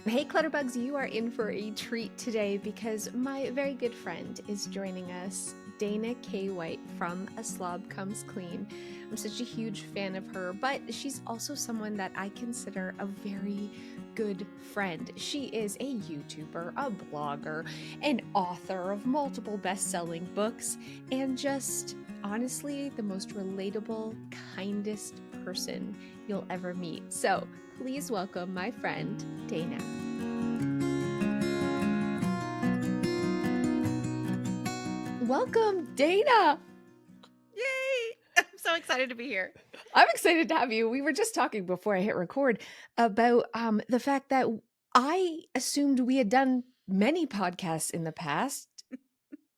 Hey Clutterbugs, you are in for a treat today because my very good friend is joining us, Dana K. White from A Slob Comes Clean. I'm such a huge fan of her, but she's also someone that I consider a very good friend. She is a YouTuber, a blogger, an author of multiple best-selling books, and just honestly the most relatable, kindest person you'll ever meet. So please welcome my friend, Dana. Welcome, Dana. Yay! I'm so excited to be here. I'm excited to have you. We were just talking before I hit record about the fact that I assumed we had done many podcasts in the past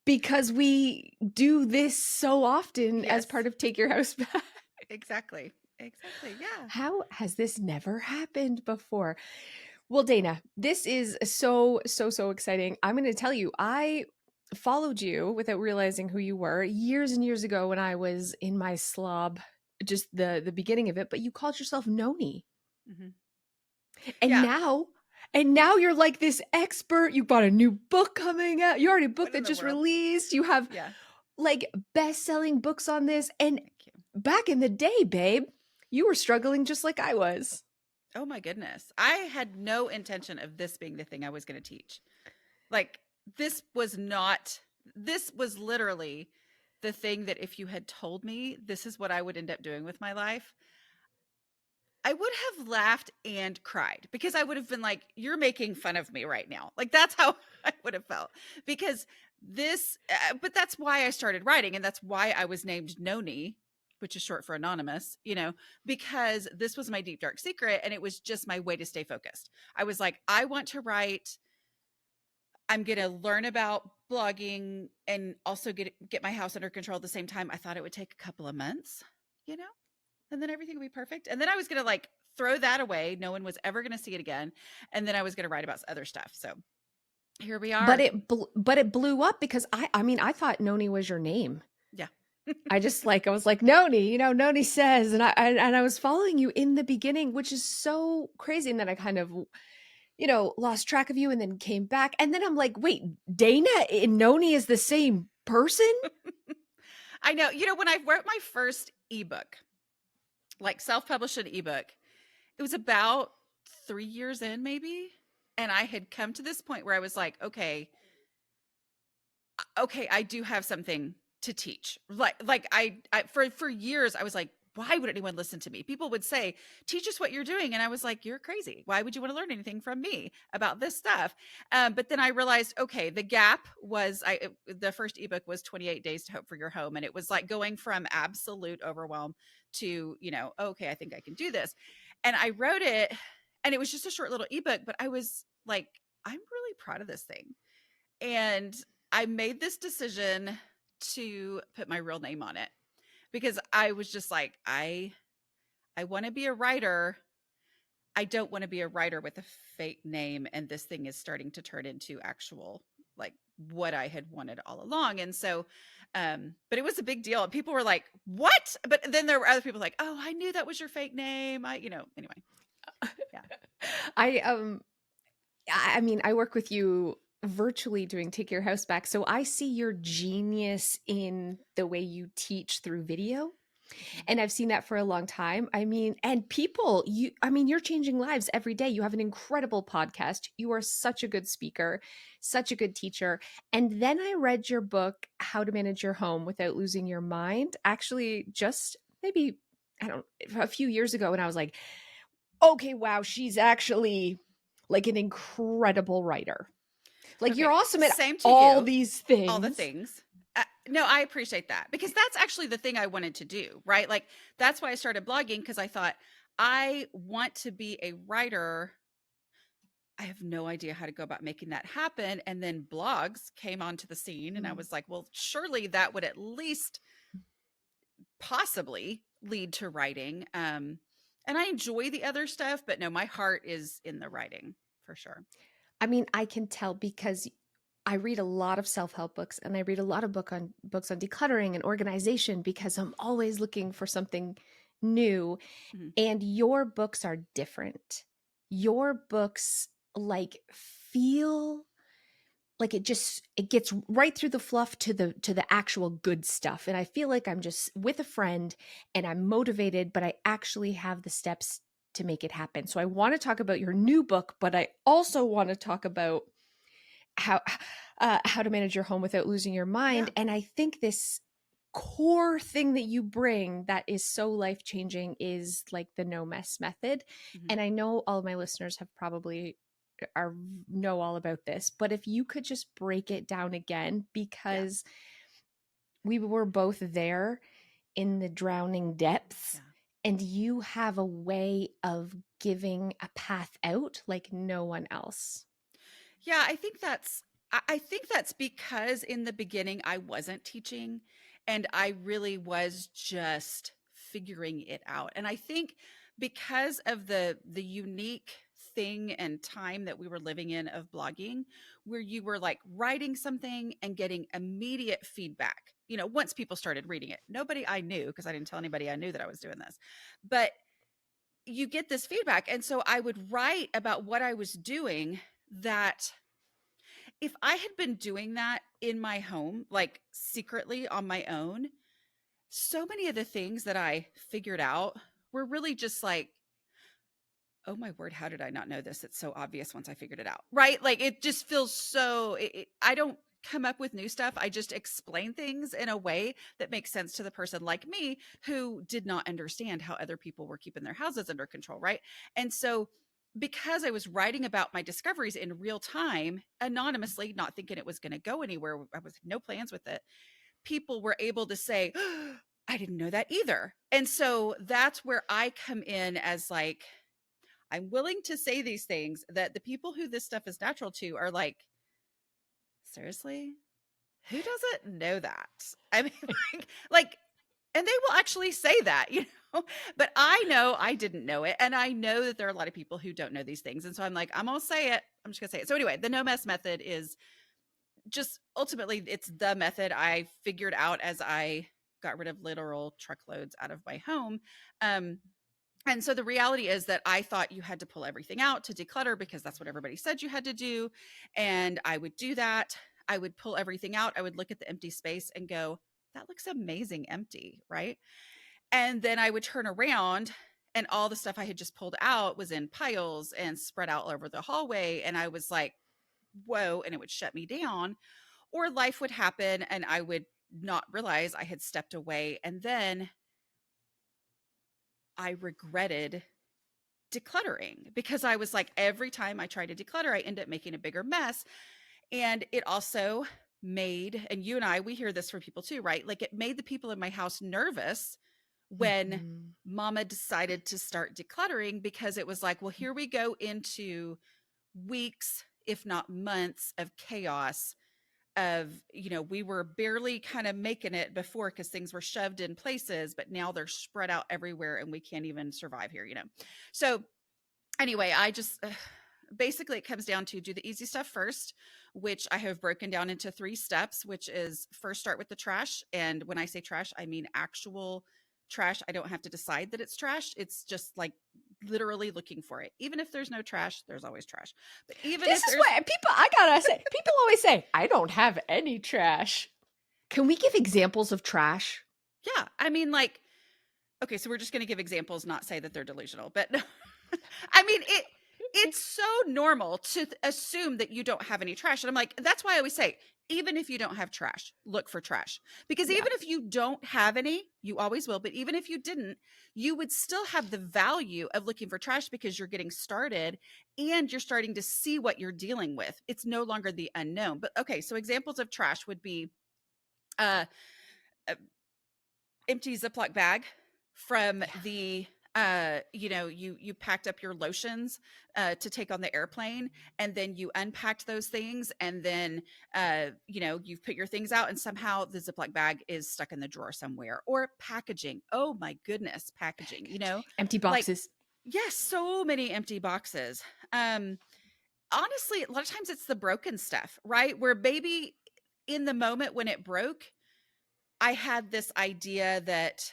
because we do this so often as Yes, part of Take Your House Back. exactly. Exactly. Yeah. How has this never happened before? Well, Dana, this is so exciting. I'm going to tell you, I followed you without realizing who you were years and years ago when I was in my slob, just the beginning of it, but you called yourself Noni. hmm And Yeah. now and now you're like this expert. You got a new book coming out. You already a book What in that the just world? released. You have Yeah. like best-selling books on this. And Thank you. back in the day, babe, you were struggling just like I was. Oh my goodness. I had no intention of this being the thing I was going to teach. Like, this was not, this was literally the thing that if you had told me this is what I would end up doing with my life, I would have laughed and cried because I would have been like, you're making fun of me right now. Like, that's how I would have felt because but that's why I started writing. And that's why I was named Noni, which is short for anonymous, because this was my deep, dark secret. And it was just my way to stay focused. I was like, I want to write. I'm going to learn about blogging and also get my house under control at the same time. I thought it would take a couple of months, you know? and then everything would be perfect. And then I was going to like throw that away. No one was ever going to see it again. And then I was going to write about other stuff. So here we But are. it blew up because I mean, I thought Noni was your name. Yeah. I was like, Noni, Noni says, and I was following you in the beginning, which is so crazy. And then I kind of, lost track of you and then came back. And then I'm like, wait, Dana and Noni is the same person? I know. When I wrote my first ebook, like self-published an ebook, it was about 3 years in maybe. And I had come to this point where I was like, okay, I do have something to teach. Like I for years I was like, why would anyone listen to me? People would say, teach us what you're doing. And I was like, you're crazy. Why would you want to learn anything from me about this stuff? But then I realized, okay, the gap was the first ebook was 28 Days to Hope for Your Home. And it was like going from absolute overwhelm to, okay, I think I can do this. And I wrote it and it was just a short little ebook, but I was like, I'm really proud of this thing. And I made this decision to put my real name on it because I was just like, I want to be a writer. I don't want to be a writer with a fake name. And this thing is starting to turn into actual, like what I had wanted all along. And so, but it was a big deal. And people were like, what? But then there were other people like, oh, I knew that was your fake name. Anyway. Yeah. I I mean, I work with you virtually doing Take Your House Back. So I see your genius in the way you teach through video. Mhm. And I've seen that for a long time. I mean, and people, I mean, you're changing lives every day. You have an incredible podcast. You are such a good speaker, such a good teacher. And then I read your book, How to Manage Your Home Without Losing Your Mind, actually, just maybe, I don't, a few years ago. And I was like, okay, wow, she's actually like an incredible writer. Like you're Okay. awesome at Same to all you. these All the things. things. No, I appreciate that because that's actually the thing I wanted to do, right? Like that's why I started blogging because I thought I want to be a writer. I have no idea how to go about making that happen. And then blogs came onto the scene, and I Mm. was like, well, surely that would at least possibly lead to writing. And I enjoy the other stuff, but no, my heart is in the writing for sure. I mean, I can tell because I read a lot of self-help books and I read a lot of books on decluttering and organization because I'm always looking for something new, Mhm. and your books are different. Your books like feel like it gets right through the fluff to the actual good stuff, and I feel like I'm just with a friend and I'm motivated, but I actually have the steps to make it happen. So I want to talk about your new book, but I also want to talk about how to manage your home without losing your Yeah. mind. And I think this core thing that you bring that is so life changing is like the no mess method. Mhm. And I know all of my listeners have probably are know all about this, but if you could just break it down again, Yeah. because we were both there in the drowning depths, Yeah. and you have a way of giving a path out like no one else. Yeah, I think that's because in the beginning I wasn't teaching and I really was just figuring it out. And I think because of the unique thing and time that we were living in of blogging, where you were like writing something and getting immediate feedback. You know, once people started reading it. Nobody I knew, because I didn't tell anybody I knew that I was doing this. But you get this feedback. And so I would write about what I was doing that if I had been doing that in my home, like secretly on my own, so many of the things that I figured out were really just like, oh my word, how did I not know this? It's so obvious once I figured it out, right? Like it just feels so, I don't come up with new stuff. I just explain things in a way that makes sense to the person like me who did not understand how other people were keeping their houses under control, right? And so, because I was writing about my discoveries in real time, anonymously, not thinking it was going to go anywhere, I was no plans with it. People were able to say, oh, I didn't know that either. And so that's where I come in as like, I'm willing to say these things that the people who this stuff is natural to are like, seriously? Who doesn't know that? I mean, like, and they will actually say that, you know, but I know I didn't know it. And I know that there are a lot of people who don't know these things. And so I'm like, I'm going to say it. I'm just going to say it. So anyway, the no mess method is just ultimately it's the method I figured out as I got rid of literal truckloads out of my home. Um, and so the reality is that I thought you had to pull everything out to declutter because that's what everybody said you had to do. And I would do that. I would pull everything out. I would look at the empty space and go, that looks amazing empty, right? And then I would turn around and all the stuff I had just pulled out was in piles and spread out all over the hallway. And I was like, whoa, and it would shut me down. Or life would happen and I would not realize I had stepped away. And then I regretted decluttering because I was like, every time I try to declutter, I end up making a bigger mess. And it also made, and you and I, we hear this from people too, right? Like it made the people in my house nervous when Mhm. mama decided to start decluttering because it was like, well, here we go into weeks, if not months of chaos of, you know, we were barely kind of making it before because things were shoved in places, but now they're spread out everywhere and we can't even survive here, you know? So anyway, I just basically it comes down to do the easy stuff first, which I have broken down into 3 steps, which is first start with the trash. And when I say trash, I mean actual trash. I don't have to decide that it's trash. It's just like literally looking for it. Even if there's no trash, there's always trash. But even This if is there's, what people, I gotta say, people always say, I don't have any trash. Can we give examples of trash? yeah, I mean, like, okay, so we're just going to give examples, not say that they're delusional, but I mean, it's so normal to assume that you don't have any trash. And I'm like, that's why I always say, even if you don't have trash, look for trash. Because Yeah. even if you don't have any, you always will, but even if you didn't, you would still have the value of looking for trash because you're getting started and you're starting to see what you're dealing with. It's no longer the unknown. But okay, so examples of trash would be uh empty Ziploc bag from Yeah. the you know, you packed up your lotions to take on the airplane and then you unpacked those things and then you know, you've put your things out and somehow the Ziploc bag is stuck in the drawer somewhere. Or packaging, oh my goodness, packaging, you know, Empty like boxes. yes, so many empty boxes. Honestly, a lot of times it's the broken stuff, right? Where baby in the moment when it broke, I had this idea that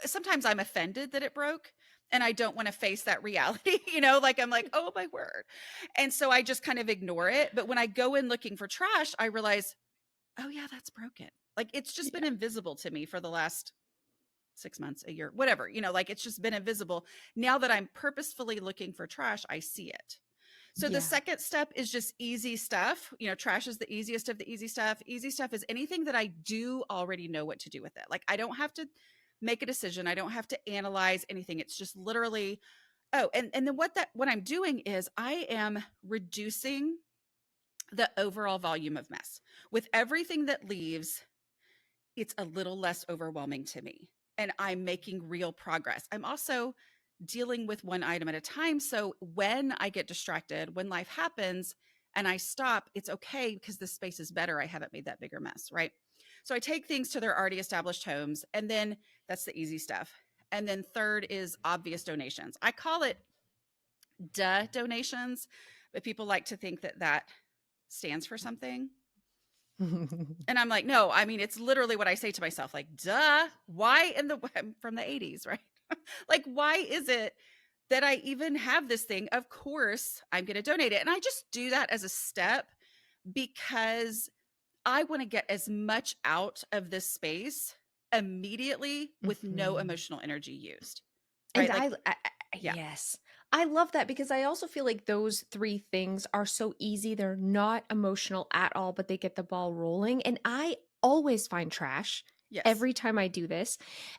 sometimes I'm offended that it broke. and I don't want to face that reality, like I'm like, oh my word. And so I just kind of ignore it. But when I go in looking for trash, I realize, oh yeah, that's broken. Like it's just been Yeah. invisible to me for the last 6 months, a year, whatever, like it's just been invisible. Now that I'm purposefully looking for trash, I see it. So the Yeah. second step is just easy stuff. Trash is the easiest of the easy stuff. Easy stuff is anything that I do already know what to do with it. Like I don't have to make a decision. I don't have to analyze anything. It's just literally, oh, and then what I'm doing is I am reducing the overall volume of mess. With everything that leaves, it's a little less overwhelming to me and I'm making real progress. I'm also dealing with one item at a time. So when I get distracted, when life happens and I stop, it's okay because the space is better. I haven't made that bigger mess, right? So I take things to their already established homes, and then that's the easy stuff. And then third is obvious donations. I call it donations, but people like to think that that stands for something. And I'm like, no, I mean, it's literally what I say to myself, like, duh, why I'm from the 80s, right? Like, why is it that I even have this thing? Of course, I'm going to donate it. And I just do that as a step because I want to get as much out of this space immediately with no Mhm. emotional energy used, And right? Like, yeah, yes, I love that because I also feel like those 3 things are so easy. They're not emotional at all, but they get the ball rolling. And I always find trash yes, every time I do this.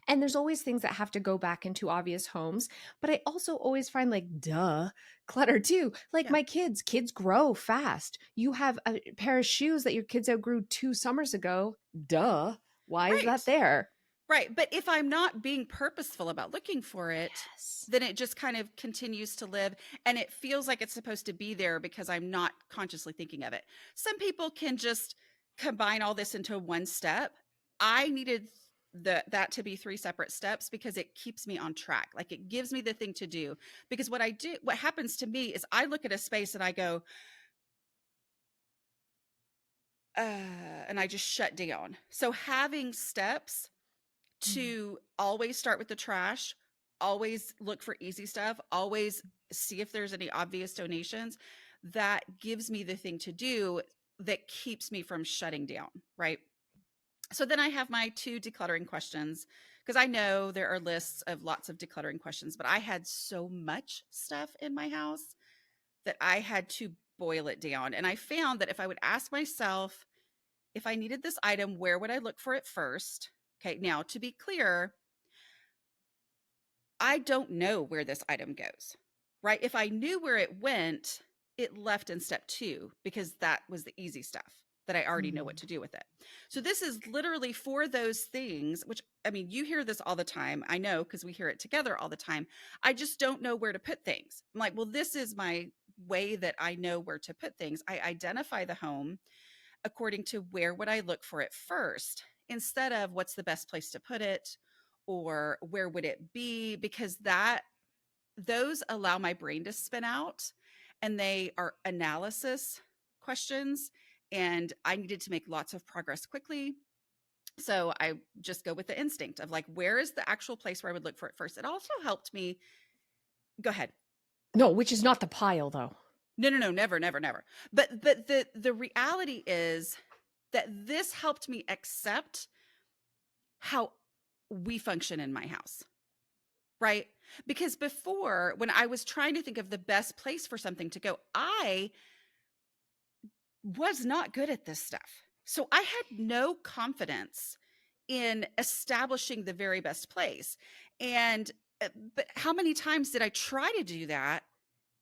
And there's always things that have to go back into obvious homes. But I also always find like, duh, clutter too. Like yeah, my kids grow fast. You have a pair of shoes that your kids outgrew 2 summers ago. Duh. Why is that right. there? Right. But if I'm not being purposeful about looking for it, Yes. then it just kind of continues to live and it feels like it's supposed to be there because I'm not consciously thinking of it. Some people can just combine all this into one step. I needed that to be 3 separate steps because it keeps me on track. Like it gives me the thing to do. Because what happens to me is I look at a space and I go, and I just shut down. So having steps Mm. to always start with the trash, always look for easy stuff, always see if there's any obvious donations. That gives me the thing to do that keeps me from shutting down, right? So then I have my 2 decluttering questions because I know there are lists of lots of decluttering questions, but I had so much stuff in my house that I had to boil it down. And I found that if I would ask myself, if I needed this item, where would I look for it first? Okay, now to be clear, I don't know where this item goes, right? If I knew where it went, it left in step 2 because that was the easy stuff that I already know what Mhm. to do with it. So this is literally for those things, which I mean, you hear this all the time. I know because we hear it together all the time. I just don't know where to put things. I'm like, well, this is my way that I know where to put things. I identify the home according to where would I look for it first instead of what's the best place to put it or where would it be, because that those allow my brain to spin out and they are analysis questions and I needed to make lots of progress quickly. So I just go with the instinct of like, where is the actual place where I would look for it first? It also helped me. Go ahead. No, which is not the pile though. No, no, no, never, never, never. But the reality is that this helped me accept how we function in my house, right? Because before, when I was trying to think of the best place for something to go, I was not good at this stuff. So I had no confidence in establishing the very best place. And, but how many times did I try to do that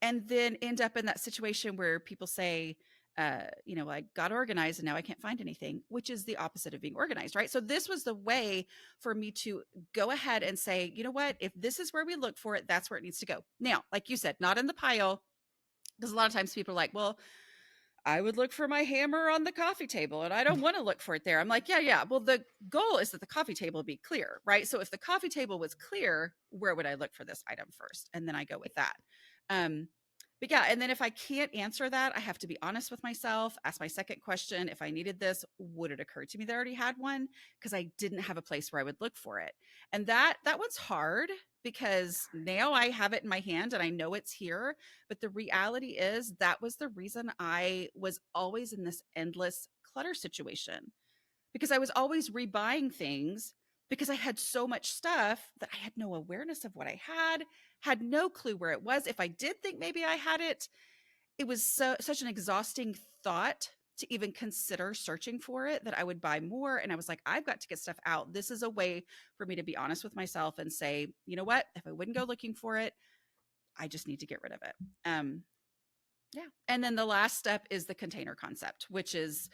and then end up in that situation where people say, I got organized and now I can't find anything, which is the opposite of being organized, right? So this was the way for me to go ahead and say, you know what, if this is where we look for it, that's where it needs to go. Now, like you said, not in the pile, because a lot of times people are like, well, I would look for my hammer on the coffee table and I don't want to look for it there. I'm like, yeah, yeah. Well, the goal is that the coffee table be clear, right? So if the coffee table was clear, where would I look for this item first? And then I go with that. Um, But yeah, and then if I can't answer that, I have to be honest with myself, ask my second question. If I needed this, would it occur to me that I already had one? Because I didn't have a place where I would look for it. And that one's hard because now I have it in my hand and I know it's here. But the reality is that was the reason I was always in this endless clutter situation, because I was always rebuying things because I had so much stuff that I had no awareness of what I had no clue where it was. If I did think maybe I had it, it was such an exhausting thought to even consider searching for it that I would buy more. And I was like, I've got to get stuff out. This is a way for me to be honest with myself and say, you know what? If I wouldn't go looking for it, I just need to get rid of it. Yeah. And then the last step is the container concept, which is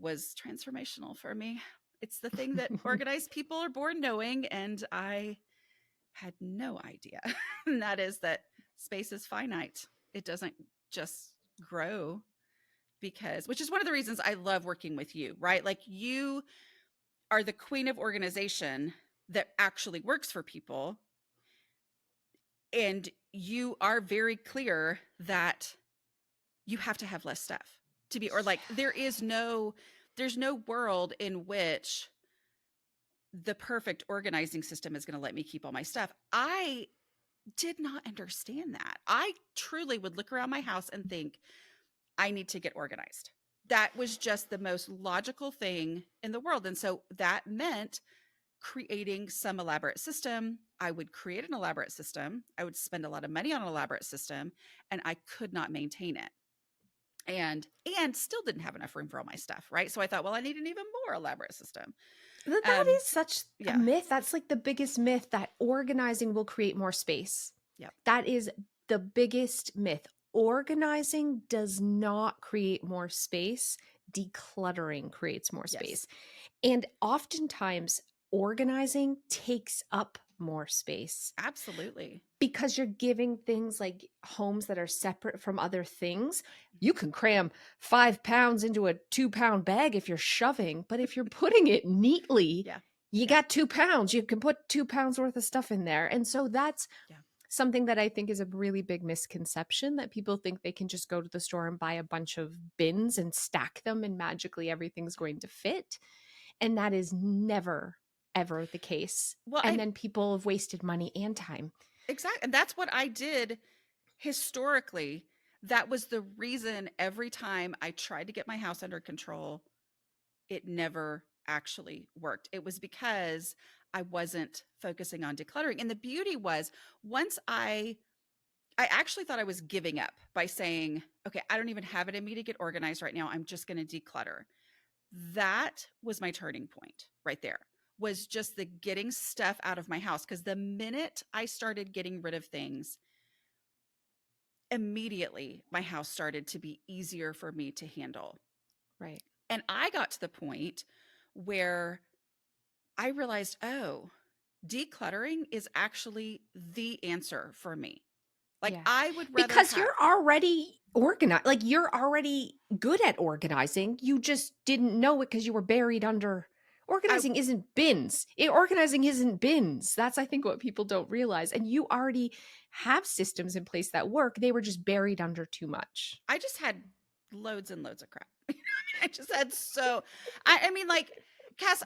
was transformational for me. It's the thing that organized people are born knowing, and I had no idea. And that is that space is finite. It doesn't just grow, because, which is one of the reasons I love working with you, right? Like, you are the queen of organization that actually works for people. And you are very clear that you have to have less stuff to be, or like, there's no world in which the perfect organizing system is going to let me keep all my stuff. I did not understand that. I truly would look around my house and think, I need to get organized. That was just the most logical thing in the world. And so that meant creating some elaborate system. I would create an elaborate system. I would spend a lot of money on an elaborate system, and I could not maintain it. And still didn't have enough room for all my stuff, right? So I thought, well, I need an even more elaborate system. That is such a Yeah. myth. That's like the biggest myth, that organizing will create more space. Yep. That is the biggest myth. Organizing does not create more space. Decluttering creates more space. Yes. And oftentimes, organizing takes up more space Absolutely. because you're giving things like homes that are separate from other things. You can cram 5 pounds into a 2-pound bag if you're shoving, but if you're putting it neatly, Yeah. you got 2 pounds. You can put 2 pounds worth of stuff in there. And so that's something that I think is a really big misconception, that people think they can just go to the store and buy a bunch of bins and stack them and magically everything's going to fit. And that is never, ever the case. Well, and then people have wasted money and time. Exactly. And that's what I did historically. That was the reason every time I tried to get my house under control, it never actually worked. It was because I wasn't focusing on decluttering. And the beauty was, once I actually thought I was giving up by saying, okay, I don't even have it in me to get organized right now. I'm just going to declutter. That was my turning point right there, was just the getting stuff out of my house. Because the minute I started getting rid of things, immediately my house started to be easier for me to handle. Right. And I got to the point where I realized, oh, decluttering is actually the answer for me. Like, I would rather because you're already organized. Like, you're already good at organizing. You just didn't know it because you were buried under. Organizing isn't bins. Organizing isn't bins. That's, I think, what people don't realize. And you already have systems in place that work. They were just buried under too much. I just had loads and loads of crap. I just had I mean, like, Cass,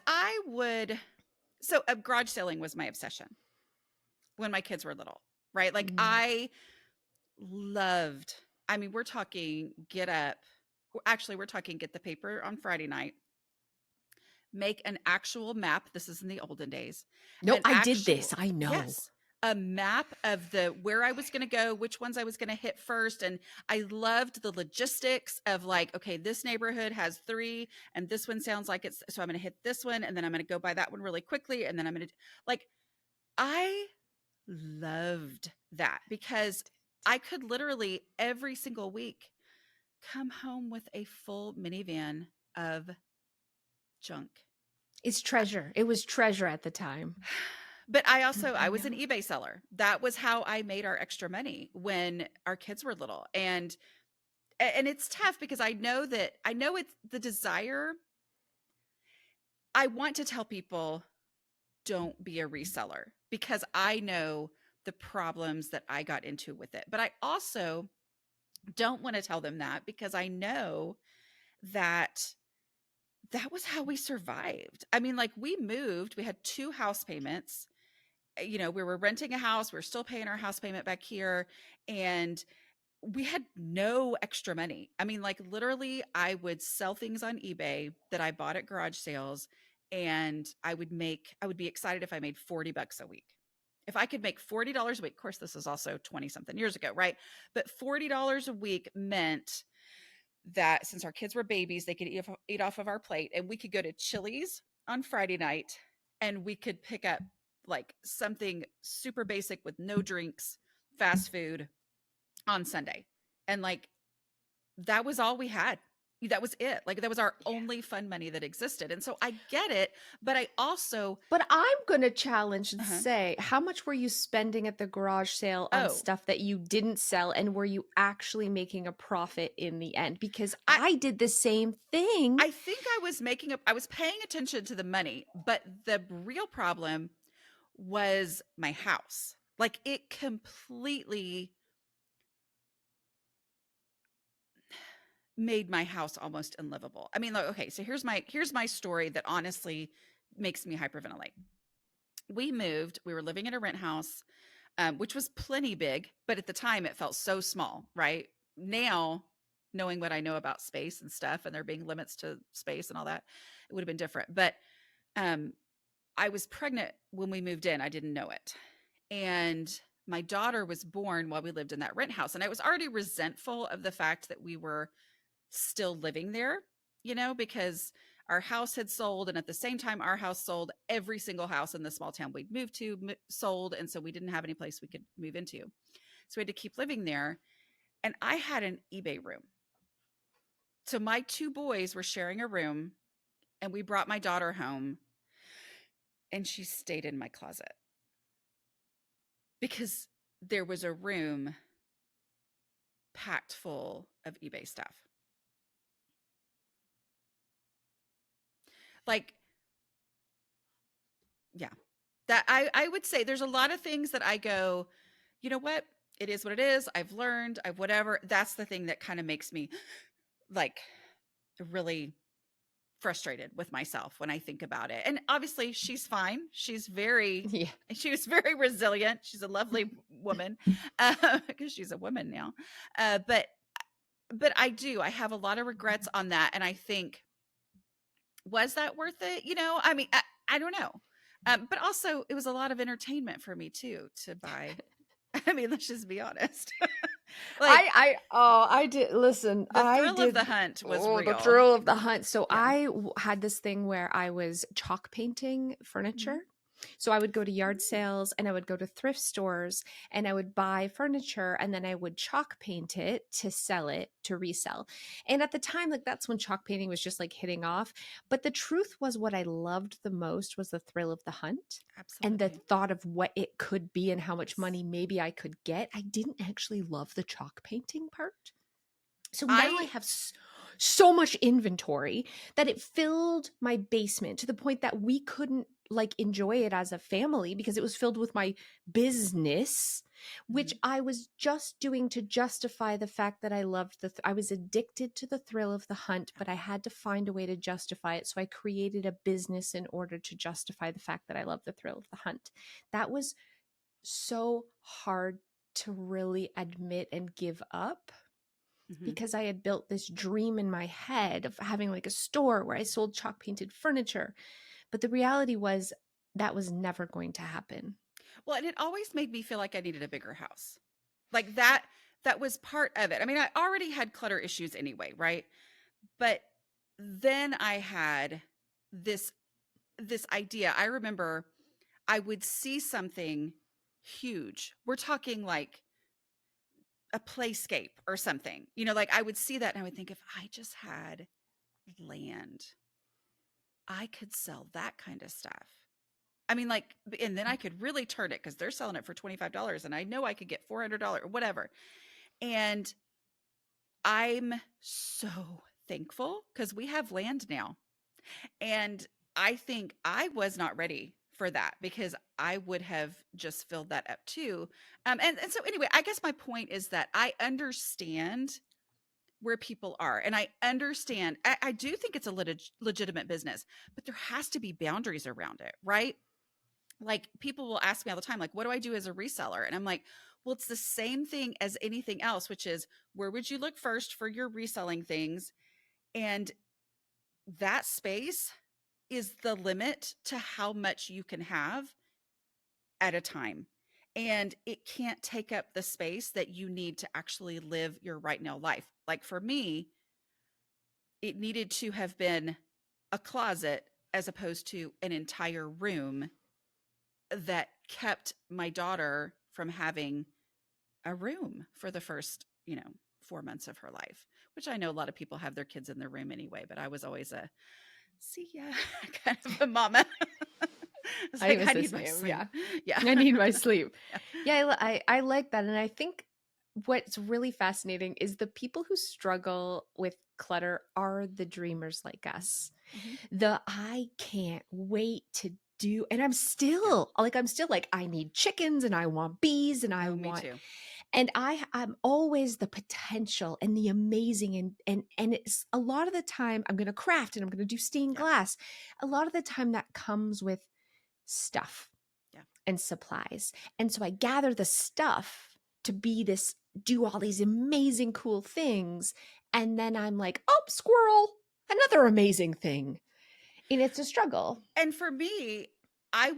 so garage selling was my obsession when my kids were little, right? Like, I loved, we're talking get up. Actually, we're talking get the paper on Friday night, make an actual map. This is in the olden days. No, I did this. I know. Yes. A map of where I was going to go, which ones I was going to hit first. And I loved the logistics of, like, okay, this neighborhood has 3 and this one sounds like it's, so I'm going to hit this one and then I'm going to go by that one really quickly. And then I'm going to, like, I loved that because I could literally every single week come home with a full minivan of junk. It's treasure. It was treasure at the time. But I was an eBay seller. That was how I made our extra money when our kids were little. And it's tough because I know it's the desire. I want to tell people, don't be a reseller, because I know the problems that I got into with it. But I also don't want to tell them that because I know that that was how we survived. I mean, like we moved, we had 2 house payments. We were renting a house, we were still paying our house payment back here, and we had no extra money. I mean, like literally I would sell things on eBay that I bought at garage sales, and I would be excited if I made $40 a week. If I could make $40 a week, of course this is also 20 something years ago, right? But $40 a week meant that since our kids were babies, they could eat off of our plate, and we could go to Chili's on Friday night, and we could pick up like something super basic with no drinks, fast food on Sunday. And like that was all we had. That was it. Like that was our Yeah. only fun money that existed. And so I get it, but I also But I'm gonna challenge and uh-huh. say, how much were you spending at the garage sale on Oh, stuff that you didn't sell, and were you actually making a profit in the end? Because I I did the same thing. I think I was paying attention to the money, but the real problem was my house. Like it completely made my house almost unlivable. I mean, like, okay, so here's my story that honestly makes me hyperventilate. We moved. We were living in a rent house, which was plenty big, but at the time it felt so small. Right now, knowing what I know about space and stuff, and there being limits to space and all that, it would have been different. But um, I was pregnant when we moved in. I didn't know it, and my daughter was born while we lived in that rent house, and I was already resentful of the fact that we were still living there, because our house had sold. And at the same time our house sold, every single house in the small town we'd moved to sold. And so we didn't have any place we could move into. So we had to keep living there. And I had an eBay room. So my 2 boys were sharing a room, and we brought my daughter home, and she stayed in my closet because there was a room packed full of eBay stuff. Like, yeah, that I would say there's a lot of things that I go, you know what? It is what it is. I've learned, I've whatever. That's the thing that kind of makes me like really frustrated with myself when I think about it. And obviously she's fine. Yeah. She was very resilient. She's a lovely woman because she's a woman now. But I have a lot of regrets on that. And I think, was that worth it? I mean, I don't know. But also it was a lot of entertainment for me too, to buy. I mean, let's just be honest. Like I did listen. the I thrill of did. the hunt was Oh, the real. thrill of the hunt. So Yeah. had this thing where I was chalk painting Mhm. furniture. So I would go to yard Mm. sales, and I would go to thrift stores, and I would buy furniture, and then I would chalk paint it to sell it to resell. And at the time, like that's when chalk painting was just like hitting off. But the truth was, what I loved the most was the thrill of the hunt and the Absolutely. thought of what it could be and how much Yes. money maybe I could get. I didn't actually love the chalk painting part. So now I I have so much inventory that it filled my basement to the point that we couldn't like enjoy it as a family because it was filled with my business, which Mhm. I was just doing to justify the fact that I loved I was addicted to the thrill of the hunt, Yeah. but I had to find a way to justify it. So I created a business in order to justify the fact that I love the thrill of the hunt. That was so hard to really admit and give up Mhm. because I had built this dream in my head of having like a store where I sold chalk painted furniture. But the reality was that was never going to happen. Well, and it always made me feel like I needed a bigger house. Like that was part of it. I mean, I already had clutter issues anyway, right? But then I had this this idea. I remember I would see something huge. We're talking like a playscape or something. Like I would see that and I would think, if I just had land, I could sell that kind of stuff. I mean, like, and then I could really turn it because they're selling it for $25 and I know I could get $400 or whatever. And I'm so thankful because we have land now. And I think I was not ready for that, because I would have just filled that up too. And so anyway, I guess my point is that I understand where people are, and I understand, I do think it's a legitimate business, but there has to be boundaries around it, right? Like, people will ask me all the time, like, what do I do as a reseller? And I'm like, well, it's the same thing as anything else, which is, where would you look first for your reselling things? And that space is the limit to how much you can have at a time. And it can't take up the space that you need to actually live your right now life. Like, for me, it needed to have been a closet as opposed to an entire room that kept my daughter from having a room for the first, 4 months of her life, which I know a lot of people have their kids in their room anyway, but I was always a see ya kind of a mama. It's I like, was I the need my same. sleep. Yeah. Yeah. I need my sleep. Yeah. Yeah, I like that. And I think what's really fascinating is the people who struggle with clutter are the dreamers like us. Mhm. The I can't wait to do, and Yeah. I'm still like, I need chickens and I want bees and I Oh, me want, too. and I'm always the potential and the amazing, and it's a lot of the time I'm going to craft and I'm going to do stained Yeah. glass. A lot of the time that comes with stuff Yeah. and supplies. And so I gather the stuff to be this, do all these amazing, cool things. And then I'm like, oh, squirrel, another amazing thing. And it's a struggle. And for me, I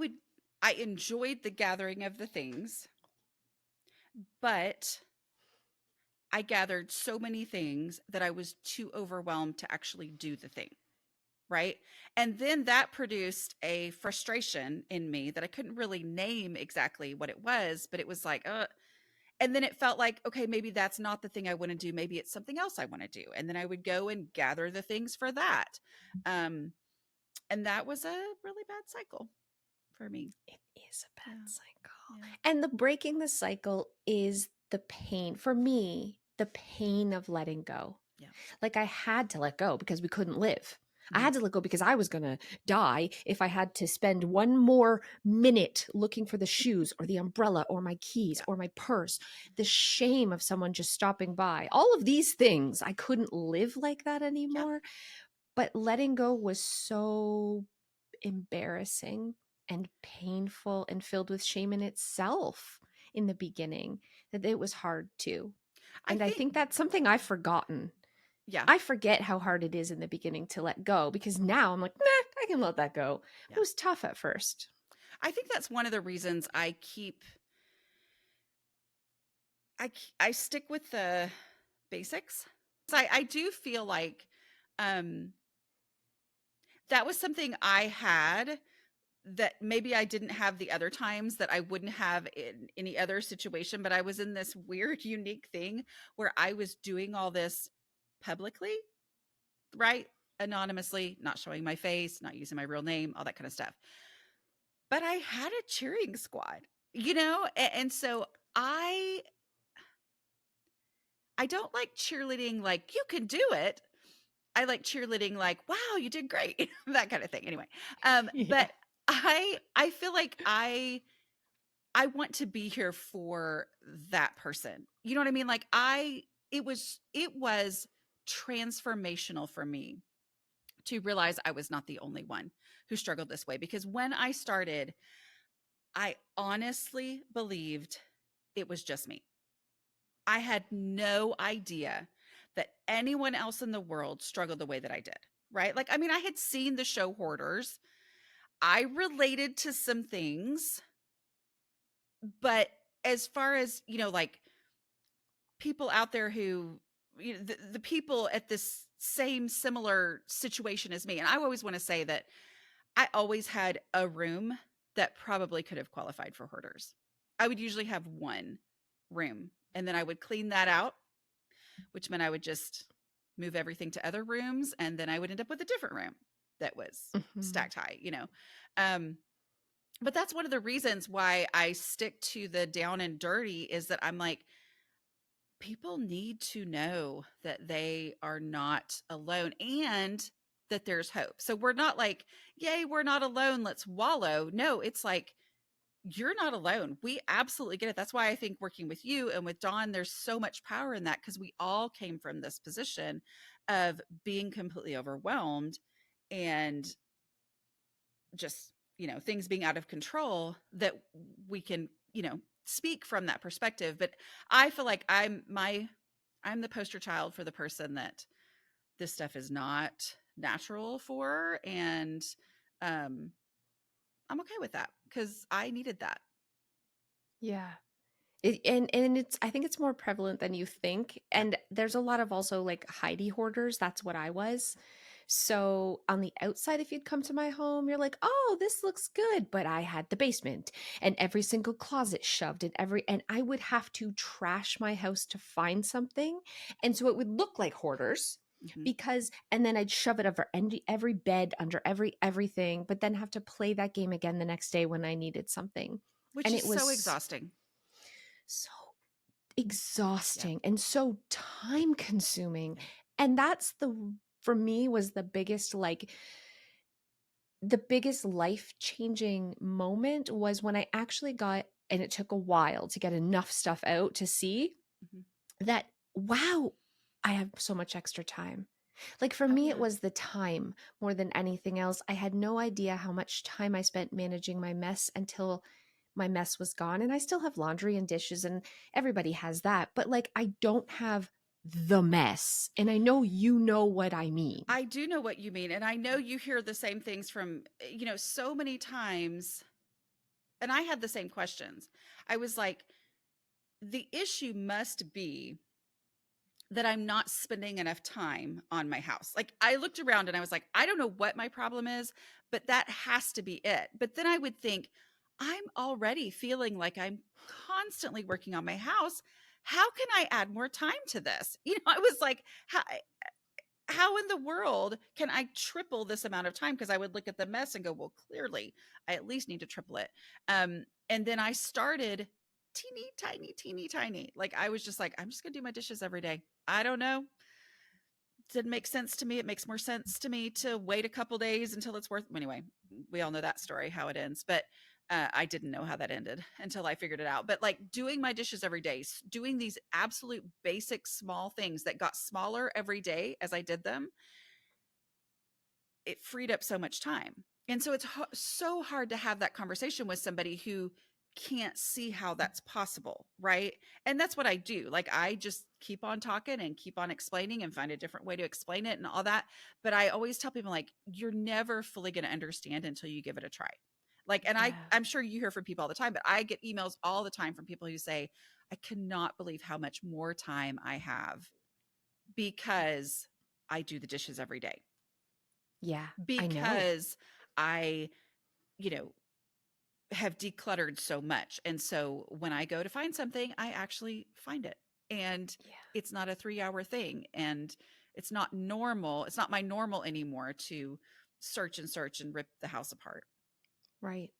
enjoyed the gathering of the things, but I gathered so many things that I was too overwhelmed to actually do the thing. Right. And then that produced a frustration in me that I couldn't really name exactly what it was, but it was like, and then it felt like, okay, maybe that's not the thing I want to do. Maybe it's something else I want to do. And then I would go and gather the things for that. Um, and that was a really bad cycle for me. It is a bad Yeah. cycle. Yeah. And the breaking the cycle is the pain. For me, the pain of letting go. Yeah. Like, I had to let go because we couldn't live. I Mhm. had to let go because I was going to die if I had to spend one more minute looking for the shoes or the umbrella or my keys Yeah. or my purse. The shame of someone just stopping by. All of these things, I couldn't live like that Yeah. anymore. But letting go was so embarrassing and painful and filled with shame in itself in the beginning that it was hard too. I And I think, think that's something I've forgotten. yeah. I forget how hard it is in the beginning to let go, because now I'm like, nah, I can let that go. Yeah. It was tough at first. I think that's one of the reasons I stick with the basics. So I do feel like, um, that was something I had that maybe I didn't have the other times, that I wouldn't have in any other situation, but I was in this weird, unique thing where I was doing all this publicly, right? Anonymously, not showing my face, not using my real name, all that kind of stuff. But I had a cheering squad, and so I don't like cheerleading like, you can do it. I like cheerleading like, wow, you did great. That kind of thing. Anyway, Yeah. but I feel like I want to be here for that person. You know what I mean? Like, it was transformational for me to realize I was not the only one who struggled this way, because when I started, I honestly believed it was just me. I had no idea that anyone else in the world struggled the way that I did, right? Like, I mean, I had seen the show Hoarders. I related to some things, but as far as, like, people out there who, the people at this same similar situation as me, and I always want to say that I always had a room that probably could have qualified for Hoarders. I would usually have one room, and then I would clean that out, which meant I would just move everything to other rooms, and then I would end up with a different room that was Mhm. stacked high. Um, but that's one of the reasons why I stick to the down and dirty, is that I'm like, people need to know that they are not alone. And that there's hope. So we're not like, yay, we're not alone, let's wallow. No, it's like, you're not alone. We absolutely get it. That's why I think working with you and with Dawn, there's so much power in that, because we all came from this position of being completely overwhelmed and just, things being out of control, that we can, speak from that perspective. But I feel like I'm the poster child for the person that this stuff is not natural for. And um I'm okay with that, because I needed that. Yeah. And it's I think it's more prevalent than you think. Yeah. And there's a lot of also like Heidi hoarders. That's what I was. So on the outside, if you'd come to my home, you're like, oh, this looks good. But I had the basement and every single closet shoved in and I would have to trash my house to find something. And so it would look like hoarders Hmm. and then I'd shove it over every bed, under everything, but then have to play that game again the next day when I needed something. Which And is it so was exhausting. so Yeah. exhausting and so time consuming. Yeah. And that's for me was the biggest life changing moment was when I actually got, and it took a while to get enough stuff out to see Hmm. that, wow, I have so much extra time. Like for Oh me, it yeah. was the time more than anything else. I had no idea how much time I spent managing my mess until my mess was gone. And I still have laundry and dishes, and everybody has that. But like, I don't have the mess. And I know you know what I mean. I do know what you mean. And I know you hear the same things from, so many times. And I had the same questions. I was like, the issue must be that I'm not spending enough time on my house. Like, I looked around and I was like, I don't know what my problem is, but that has to be it. But then I would think, I'm already feeling like I'm constantly working on my house. How can I add more time to this? I was like, how in the world can I triple this amount of time? Because I would look at the mess and go, well, clearly I at least need to triple it. And then I started teeny tiny, teeny tiny. Like, I was just like, I'm just gonna do my dishes every day. I don't know. Didn't make sense to me. It makes more sense to me to wait a couple days until it's worth. Anyway, we all know that story, how it ends. But I didn't know how that ended until I figured it out. But like, doing my dishes every day, doing these absolute basic small things that got smaller every day as I did them, it freed up so much time. And so it's so hard to have that conversation with somebody who can't see how that's possible, right? And that's what I do. Like, I just keep on talking and keep on explaining and find a different way to explain it and all that. But I always tell people, like, you're never fully going to understand until you give it a try. Like, and Yeah. I'm sure you hear from people all the time, but I get emails all the time from people who say, I cannot believe how much more time I have because I do the dishes every day, Yeah. I know. because I, you know, have decluttered so much. And so when I go to find something, I actually find it. And Yeah. it's not a 3-hour thing. And it's not normal. It's not my normal anymore to search and rip the house apart. Right.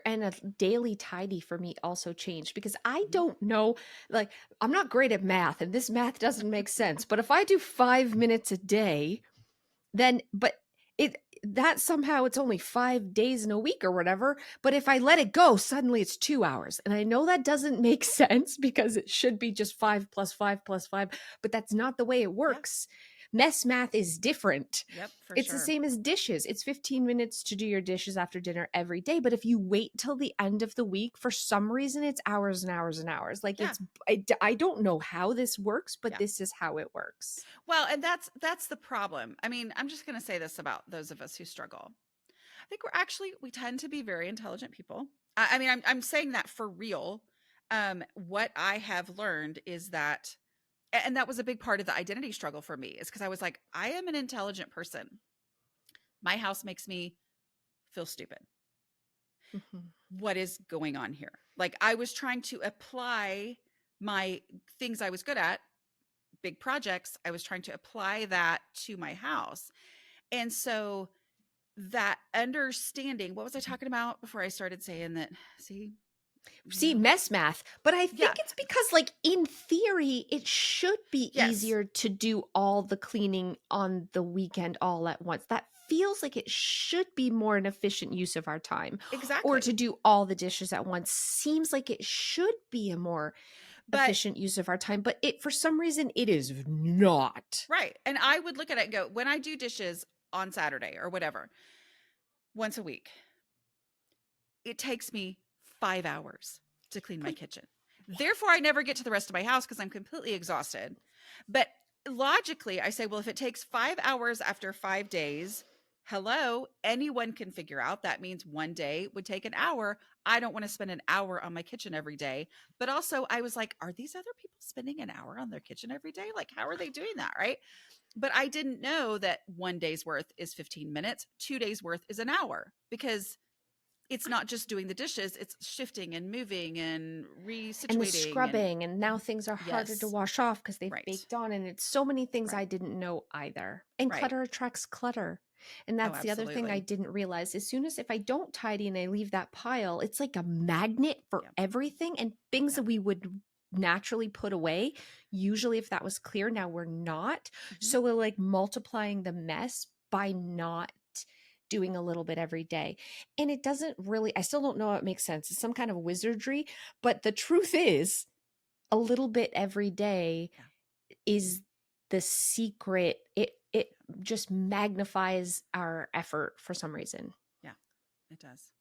And a daily tidy for me also changed because I Mhm. don't know, like, I'm not great at math and this math doesn't make sense. But if I do 5 minutes a day, then, but it, that somehow it's only 5 days in a week or whatever. But if I let it go, suddenly it's 2 hours. And I know that doesn't make sense because it should be just 5 plus 5 plus 5, but that's not the way it Yeah. works. Mess math is different. Yep. For It's the sure. same as dishes. It's 15 minutes to do your dishes after dinner every day. But if you wait till the end of the week, for some reason, it's hours and hours and hours. Like Yeah. I don't know how this works, but Yeah. this is how it works. Well, and that's the problem. I mean, I'm just going to say this about those of us who struggle. I think we tend to be very intelligent people. I mean, I'm saying that for real. What I have learned is that, and that was a big part of the identity struggle for me, is because I was like, I am an intelligent person. My house makes me feel stupid. Mhm. What is going on here? Like, I was trying to apply my things I was good at, big projects. I was trying to apply that to my house. And so that understanding, what was I talking about before I started saying that? See, See, No. mess math, but I think Yeah. it's because, like, in theory, it should be Yes. easier to do all the cleaning on the weekend all at once. That feels like it should be more an efficient use of our time. Or to Exactly. do all the dishes at once seems like it should be a more But efficient use of our time, but it for some reason it is not. right. And I would look at it and go, when I do dishes on Saturday or whatever, once a week, it takes me 5 hours to clean my But kitchen. yeah, Therefore, I never get to the rest of my house because I'm completely exhausted. But logically, I say, well, if it takes 5 hours after 5 days, hello, anyone can figure out that means one day would take an hour. I don't want to spend an hour on my kitchen every day. But also, I was like, are these other people spending an hour on their kitchen every day? Like, how are they doing that? Right. But I didn't know that one day's worth is 15 minutes, 2 days worth is an hour, because it's not just doing the dishes, it's shifting and moving and and the resituating and scrubbing, and now things are harder to yes. wash off because they've Right. baked on, and it's so many things I Right. didn't know either. And Right. clutter attracts clutter. And Oh, that's the other thing I absolutely. didn't realize. As soon as if I don't tidy and I leave that pile, it's like a magnet for Yeah. everything and things Yeah. that we would naturally put away. Usually, if that was clear, now we're not. Mhm. So we're like multiplying the mess by not doing a little bit every day. And it doesn't really, I still don't know how it makes sense. It's some kind of wizardry, but the truth is, a little bit every day Yeah. is the secret. It just magnifies our effort for some reason. Yeah. It does.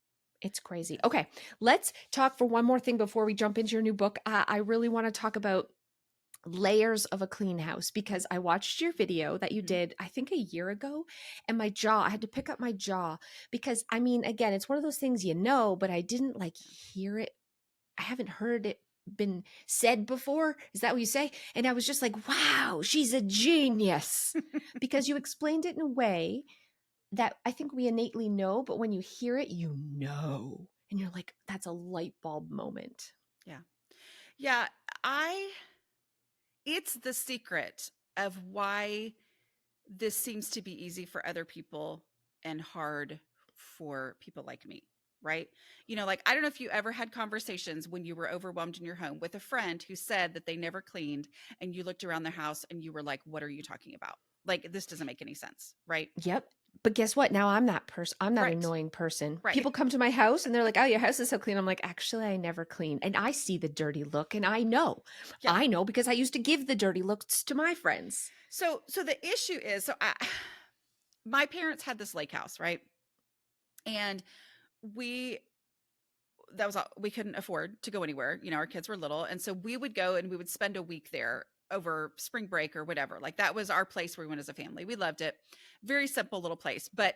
It's It crazy. does. Okay, let's talk for one more thing before we jump into your new book. I really want to talk about layers of a clean house because I watched your video that you Mhm. did, I think a year ago, and my jaw, I had to pick up my jaw because I mean, again, it's one of those things you know, but I didn't like hear it. I haven't heard it been said before. Is that what you say? And I was just like, wow, she's a genius because you explained it in a way that I think we innately know, but when you hear it, you know. And you're like, that's a light bulb moment. Yeah. Yeah. I, it's the secret of why this seems to be easy for other people and hard for people like me, right? Like, I don't know if you ever had conversations when you were overwhelmed in your home with a friend who said that they never cleaned, and you looked around their house and you were like, what are you talking about? Like, this doesn't make any sense, right? Yep. But guess what? Now I'm that person. I'm that Right. annoying person. Right. People come to my house and they're like, "Oh, your house is so clean." I'm like, "Actually, I never clean." And I see the dirty look and I know. Yeah. I know because I used to give the dirty looks to my friends. So the issue is, my parents had this lake house, right? And we that was all, we couldn't afford to go anywhere. Our kids were little, and so we would go and we would spend a week there over spring break or whatever. Like, that was our place where we went as a family. We loved it. Very simple little place, but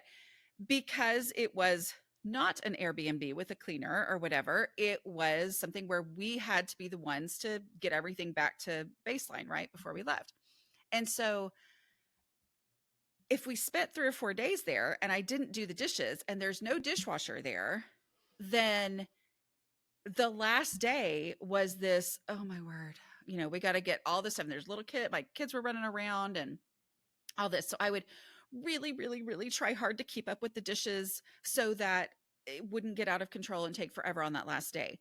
because it was not an Airbnb with a cleaner or whatever, it was something where we had to be the ones to get everything back to baseline right before we left. And so if we spent 3 or 4 days there and I didn't do the dishes and there's no dishwasher there, then the last day was this, oh my word, we got to get all this stuff. And there's my kids were running around and all this. So I would really, really, really try hard to keep up with the dishes so that it wouldn't get out of control and take forever on that last day.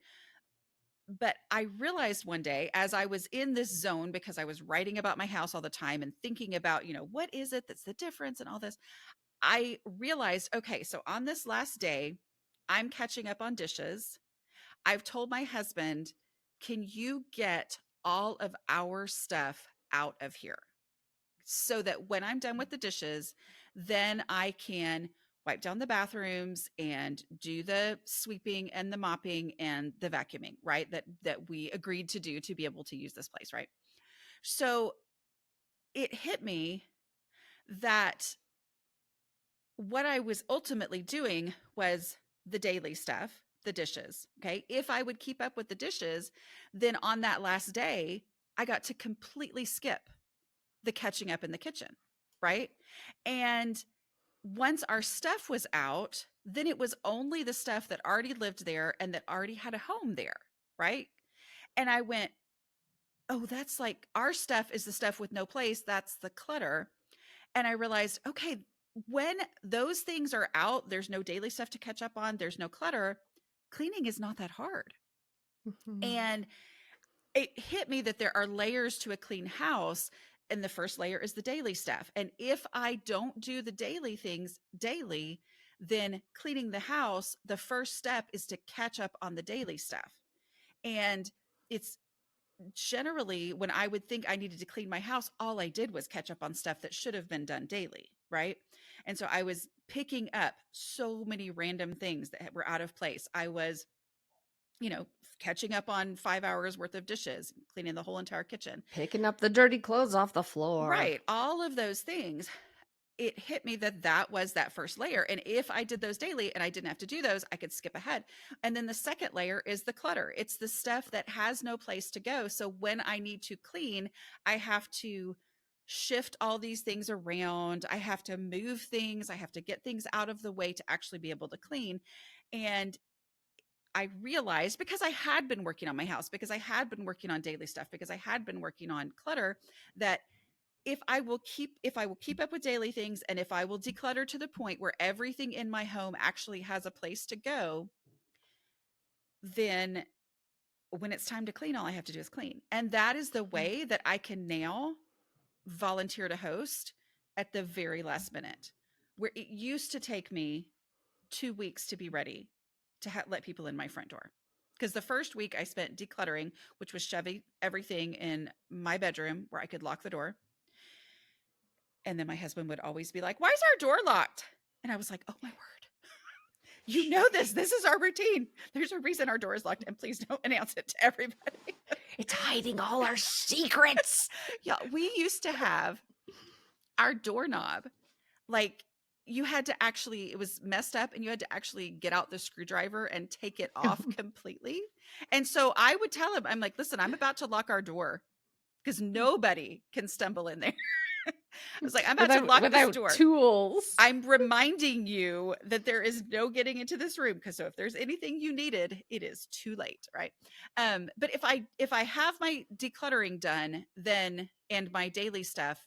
But I realized one day, as I was in this zone, because I was writing about my house all the time and thinking about, what is it that's the difference and all this, I realized, okay, so on this last day, I'm catching up on dishes. I've told my husband, can you get all of our stuff out of here so that when I'm done with the dishes, then I can wipe down the bathrooms and do the sweeping and the mopping and the vacuuming, right? That we agreed to do to be able to use this place, right? So it hit me that what I was ultimately doing was the daily stuff, the dishes. Okay. If I would keep up with the dishes, then on that last day, I got to completely skip the catching up in the kitchen. Right. And once our stuff was out, then it was only the stuff that already lived there and that already had a home there. Right. And I went, oh, that's like our stuff is the stuff with no place. That's the clutter. And I realized, okay, when those things are out, there's no daily stuff to catch up on, there's no clutter, cleaning is not that hard. Mhm. And it hit me that there are layers to a clean house. And the first layer is the daily stuff. And if I don't do the daily things daily, then cleaning the house, the first step is to catch up on the daily stuff. And it's generally when I would think I needed to clean my house, all I did was catch up on stuff that should have been done daily. Right. And so I was picking up so many random things that were out of place. I was, catching up on 5 hours worth of dishes, cleaning the whole entire kitchen. Picking up the dirty clothes off the floor. Right. All of those things. It hit me that that was that first layer. And if I did those daily and I didn't have to do those, I could skip ahead. And then the second layer is the clutter. It's the stuff that has no place to go. So when I need to clean, I have to shift all these things around. I have to move things. I have to get things out of the way to actually be able to clean. And I realized, because I had been working on my house, because I had been working on daily stuff, because I had been working on clutter, that if I will keep up with daily things, and if I will declutter to the point where everything in my home actually has a place to go, then when it's time to clean, all I have to do is clean. And that is the way that I can now volunteer to host at the very last minute, where it used to take me 2 weeks to be ready to let people in my front door. Because the first week I spent decluttering, which was shoving everything in my bedroom where I could lock the door. And then my husband would always be like, "Why is our door locked?" And I was like, "Oh my word. You know this. This is our routine. There's a reason our door is locked, and please don't announce it to everybody." It's hiding all our secrets. Yeah, we used to have our doorknob, like, you had to actually, it was messed up and you had to actually get out the screwdriver and take it off completely. And so I would tell him, I'm like, "Listen, I'm about to lock our door because nobody can stumble in there." I was like, "I'm about to lock this door. Tools. I'm reminding you that there is no getting into this room, because so if there's anything you needed, it is too late." Right. But if I have my decluttering done, then, and my daily stuff,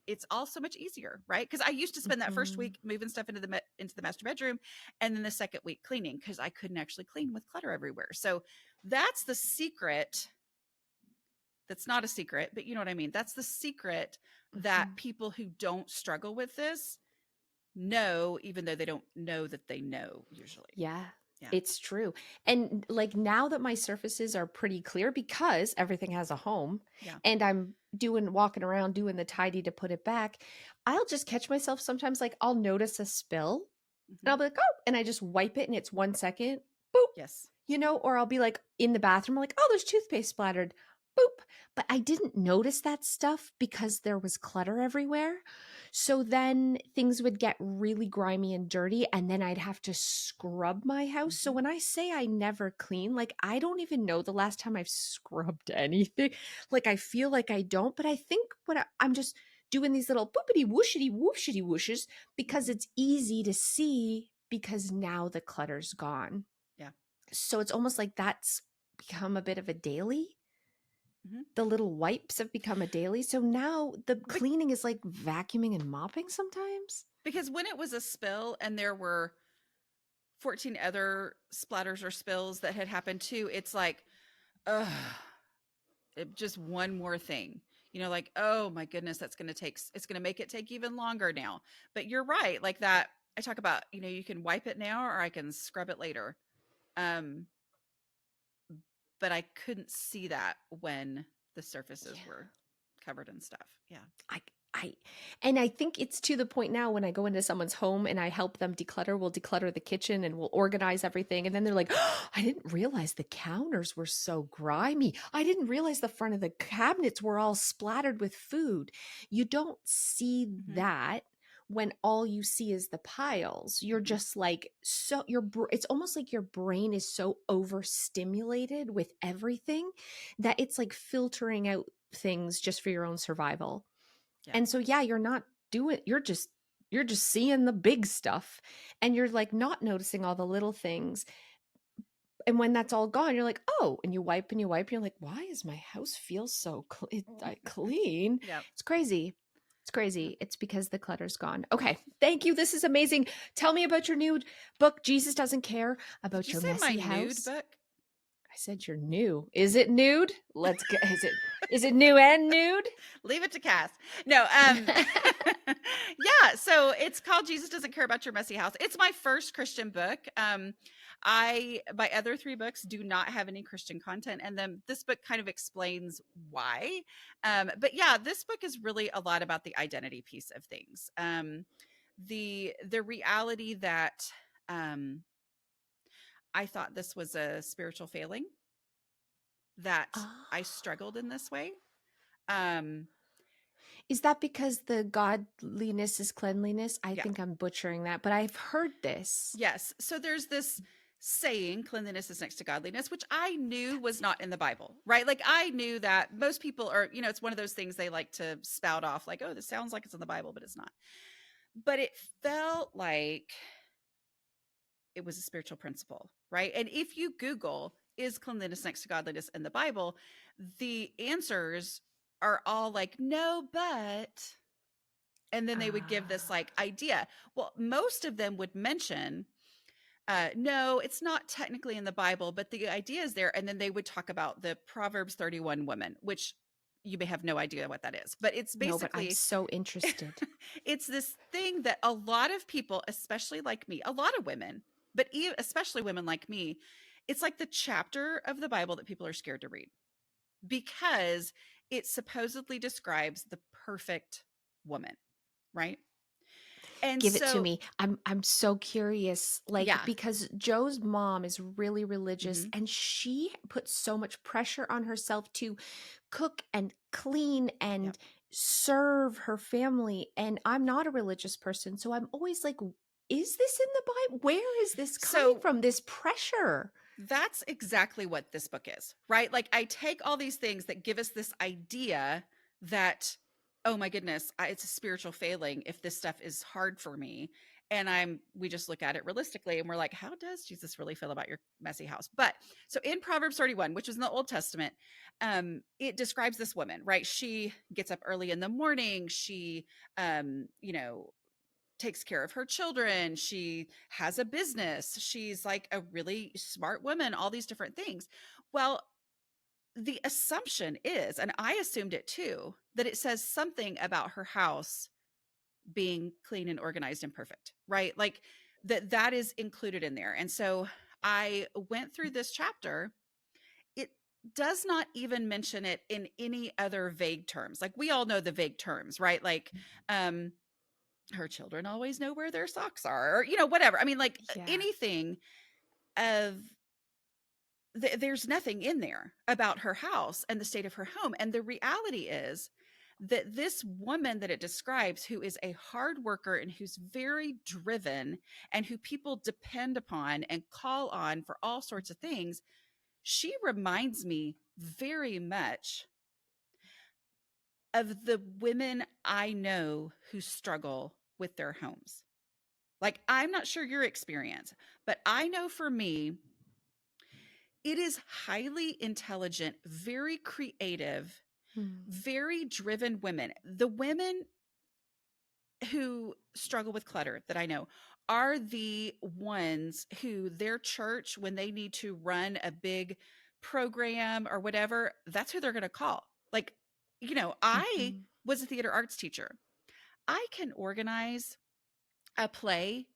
it's all so much easier, right? Because I used to spend that first week moving stuff into the master bedroom, and then the second week cleaning, because I couldn't actually clean with clutter everywhere. So that's the secret. That's not a secret, but you know what I mean? That's the secret that people who don't struggle with this know, even though they don't know that they know usually. Yeah. Yeah. It's true. And like now that my surfaces are pretty clear because everything has a home, Yeah. and I'm walking around doing the tidy to put it back, I'll just catch myself sometimes, like I'll notice a spill and I'll be like, "Oh," and I just wipe it and it's 1 second, boop, Yes. or I'll be like in the bathroom, like, "Oh, there's toothpaste splattered," boop. But I didn't notice that stuff because there was clutter everywhere. So then things would get really grimy and dirty, and then I'd have to scrub my house. So when I say I never clean, like I don't even know the last time I've scrubbed anything. Like I feel like I don't, but I think I'm just doing these little boopity whooshity whooshity whooshes because it's easy to see because now the clutter's gone. Yeah. So it's almost like that's become a bit of a daily. Mhm. The little wipes have become a daily. So now the cleaning is like vacuuming and mopping sometimes. Because when it was a spill and there were 14 other splatters or spills that had happened too, it's like, ugh, just one more thing. Like, oh my goodness, it's going to make it take even longer now. But you're right. Like that, I talk about, you can wipe it now or I can scrub it later. But I couldn't see that when the surfaces were covered in stuff. Yeah. And I think it's to the point now when I go into someone's home and I help them declutter, we'll declutter the kitchen and we'll organize everything. And then they're like, "Oh, I didn't realize the counters were so grimy. I didn't realize the front of the cabinets were all splattered with food." You don't see that when all you see is the piles. You're just like, so it's almost like your brain is so overstimulated with everything that it's like filtering out things just for your own survival. Yeah. And so, yeah, you're just seeing the big stuff and you're like not noticing all the little things. And when that's all gone, you're like, "Oh," and you wipe and you wipe. And you're like, "Why does my house feel so clean?" Yeah. It's crazy. It's crazy. It's because the clutter's gone. Okay. Thank you. This is amazing. Tell me about your new book, Jesus Doesn't Care About Did you Your say my Messy nude House. book? I said you're new. Is it nude? Let's go. Is it new and nude? Leave it to Cass. No, yeah, so it's called Jesus Doesn't Care About Your Messy House. It's my first Christian book. My other 3 books do not have any Christian content, and then this book kind of explains why. But yeah, this book is really a lot about the identity piece of things. The reality that I thought this was a spiritual failing, that I Ah. struggled in this way. Um, Is that because the godliness is cleanliness? I yeah. think I'm butchering that, but I've heard this. Yes. So there's this saying, cleanliness is next to godliness, which I knew That's was it. not in the Bible, right? Like I knew that most people are, it's one of those things they like to spout off like, oh, this sounds like it's in the Bible, but it's not. But it felt like it was a spiritual principle, right? And if you Google, is cleanliness next to godliness in the Bible, the answers are all like, no, but, and then they would give this Ah, like idea. Well, most of them would mention, no, it's not technically in the Bible, but the idea is there. And then they would talk about the Proverbs 31 woman, which you may have no idea what that is, but it's no, but I'm basically, so interested. it's this thing that a lot of people, especially like me, a lot of women, but especially women like me, it's like the chapter of the Bible that people are scared to read because it supposedly describes the perfect woman, right? And Give it to so, me. I'm so curious, like, yeah. because Joe's mom is really religious Hmm. and she puts so much pressure on herself to cook and clean Yep. and serve her family. And I'm not a religious person, so I'm always like, is this in the Bible? Where is this coming So from? This pressure? that's exactly what this book is, right? Like I take all these things that give us this idea that, oh my goodness, it's a spiritual failing if this stuff is hard for me. And we just look at it realistically and we're like, how does Jesus really feel about your messy house? But so in Proverbs 31, which is in the Old Testament, it describes this woman, right? She gets up early in the morning. She, you know, takes care of her children. She has a business. She's like a really smart woman, all these different things. Well, the assumption is, and I assumed it too, that it says something about her house being clean and organized and perfect, right? Like that is included in there. And so I went through this chapter. It does not even mention it in any other vague terms. Like we all know the vague terms, right? Like her children always know where their socks are, or whatever. I mean, like Yeah. anything of there's nothing in there about her house and the state of her home. And the reality is that this woman that it describes, who is a hard worker and who's very driven and who people depend upon and call on for all sorts of things, she reminds me very much of the women I know who struggle with their homes. Like, I'm not sure your experience, but I know for me, it is highly intelligent, very creative, Hmm. very driven women. The women who struggle with clutter that I know are the ones who their church, when they need to run a big program or whatever, that's who they're going to call. Like, I Mhm. was a theater arts teacher. I can organize a play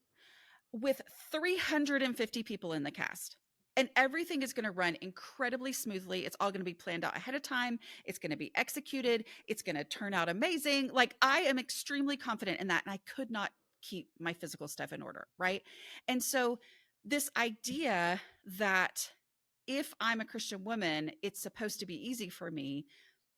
with 350 people in the cast. And everything is going to run incredibly smoothly. It's all going to be planned out ahead of time. It's going to be executed. It's going to turn out amazing. Like I am extremely confident in that. And I could not keep my physical stuff in order. Right. And so this idea that if I'm a Christian woman, it's supposed to be easy for me